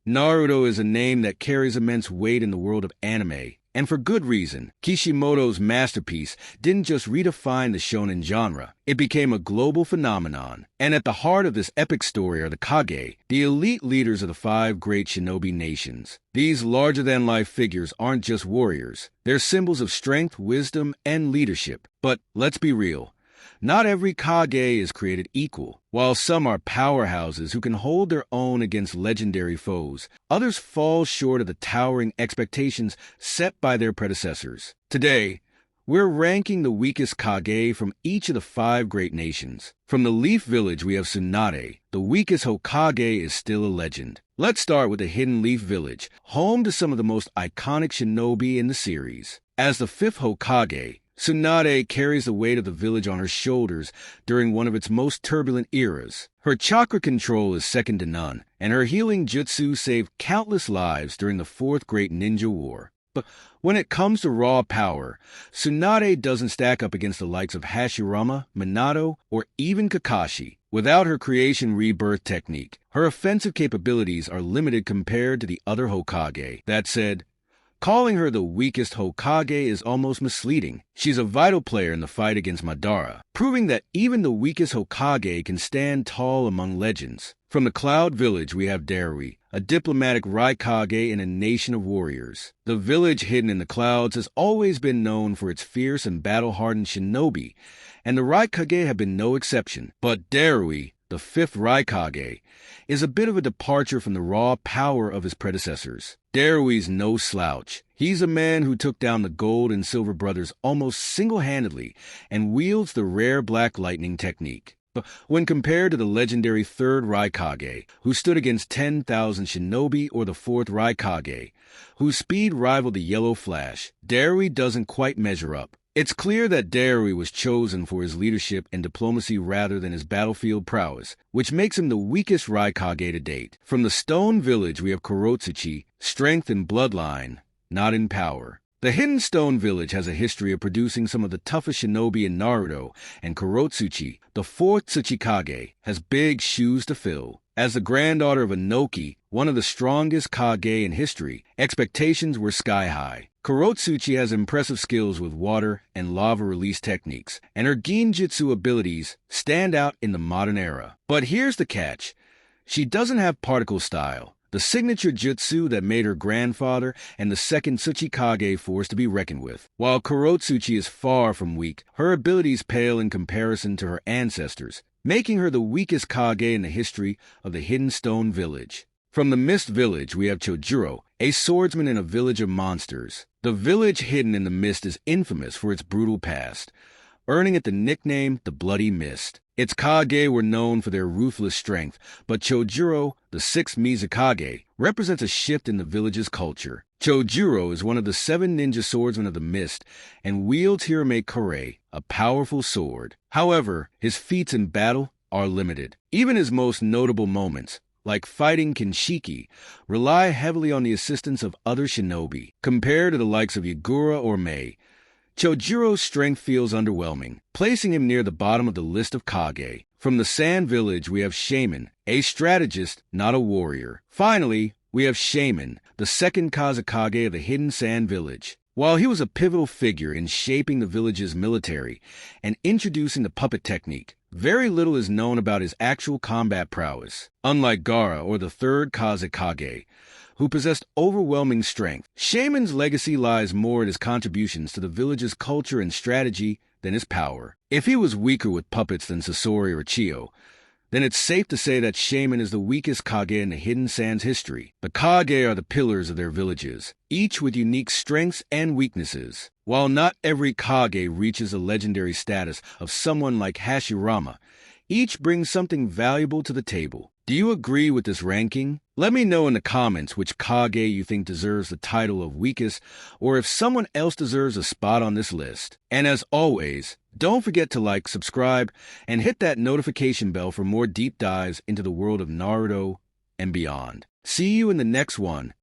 Naruto is a name that carries immense weight in the world of anime, and for good reason. Kishimoto's masterpiece didn't just redefine the shonen genre, it became a global phenomenon. And at the heart of this epic story are the Kage, the elite leaders of the 5 great shinobi nations. These larger-than-life figures aren't just warriors, they're symbols of strength, wisdom, and leadership. But let's be real. Not every Kage is created equal. While some are powerhouses who can hold their own against legendary foes, others fall short of the towering expectations set by their predecessors. Today, we're ranking the weakest Kage from each of the 5 great nations. From the Leaf Village, we have Tsunade. The weakest Hokage is still a legend. Let's start with the Hidden Leaf Village, home to some of the most iconic shinobi in the series. As the 5th Hokage, Tsunade carries the weight of the village on her shoulders during one of its most turbulent eras. Her chakra control is second to none, and her healing jutsu saved countless lives during the 4th Great Ninja War. But when it comes to raw power, Tsunade doesn't stack up against the likes of Hashirama, Minato, or even Kakashi. Without her creation rebirth technique, her offensive capabilities are limited compared to the other Hokage. That said, calling her the weakest Hokage is almost misleading. She's a vital player in the fight against Madara, proving that even the weakest Hokage can stand tall among legends. From the Cloud Village, we have Darui, a diplomatic Raikage in a nation of warriors. The village hidden in the clouds has always been known for its fierce and battle-hardened shinobi, and the Raikage have been no exception. But Darui, the 5th Raikage, is a bit of a departure from the raw power of his predecessors. Darui's no slouch. He's a man who took down the Gold and Silver Brothers almost single-handedly and wields the rare Black Lightning technique. But when compared to the legendary 3rd Raikage, who stood against 10,000 shinobi, or the 4th Raikage, whose speed rivaled the Yellow Flash, Darui doesn't quite measure up. It's clear that Darui was chosen for his leadership and diplomacy rather than his battlefield prowess, which makes him the weakest Raikage to date. From the Stone Village, we have Kurotsuchi, strength in bloodline, not in power. The Hidden Stone Village has a history of producing some of the toughest shinobi in Naruto, and Kurotsuchi, the 4th Tsuchikage, has big shoes to fill. As the granddaughter of Inoki, one of the strongest Kage in history, expectations were sky-high. Kurotsuchi has impressive skills with water and lava release techniques, and her Genjutsu abilities stand out in the modern era. But here's the catch. She doesn't have particle style, the signature jutsu that made her grandfather and the 2nd Tsuchikage force to be reckoned with. While Kurotsuchi is far from weak, her abilities pale in comparison to her ancestors, making her the weakest Kage in the history of the Hidden Stone Village. From the Mist Village, we have Chojuro, a swordsman in a village of monsters. The village hidden in the mist is infamous for its brutal past, earning it the nickname the Bloody Mist. Its Kage were known for their ruthless strength, but Chojuro, the 6th Mizukage, represents a shift in the village's culture. Chojuro is one of the 7 ninja swordsmen of the mist and wields Hirame Kore, a powerful sword. However, his feats in battle are limited. Even his most notable moments, like fighting Kinshiki, rely heavily on the assistance of other shinobi. Compared to the likes of Yagura or Mei, Chojuro's strength feels underwhelming, placing him near the bottom of the list of Kage. From the Sand Village, we have Shaman, a strategist, not a warrior. Finally, we have Shaman, the 2nd Kazekage of the Hidden Sand Village. While he was a pivotal figure in shaping the village's military and introducing the puppet technique, very little is known about his actual combat prowess. Unlike Gaara or the 3rd Kazekage, who possessed overwhelming strength, Shaman's legacy lies more in his contributions to the village's culture and strategy than his power. If he was weaker with puppets than Sasori or Chiyo, then it's safe to say that Shaman is the weakest Kage in the Hidden Sands history. The Kage are the pillars of their villages, each with unique strengths and weaknesses. While not every Kage reaches the legendary status of someone like Hashirama, each brings something valuable to the table. Do you agree with this ranking? Let me know in the comments which Kage you think deserves the title of weakest, or if someone else deserves a spot on this list. And as always, don't forget to like, subscribe, and hit that notification bell for more deep dives into the world of Naruto and beyond. See you in the next one.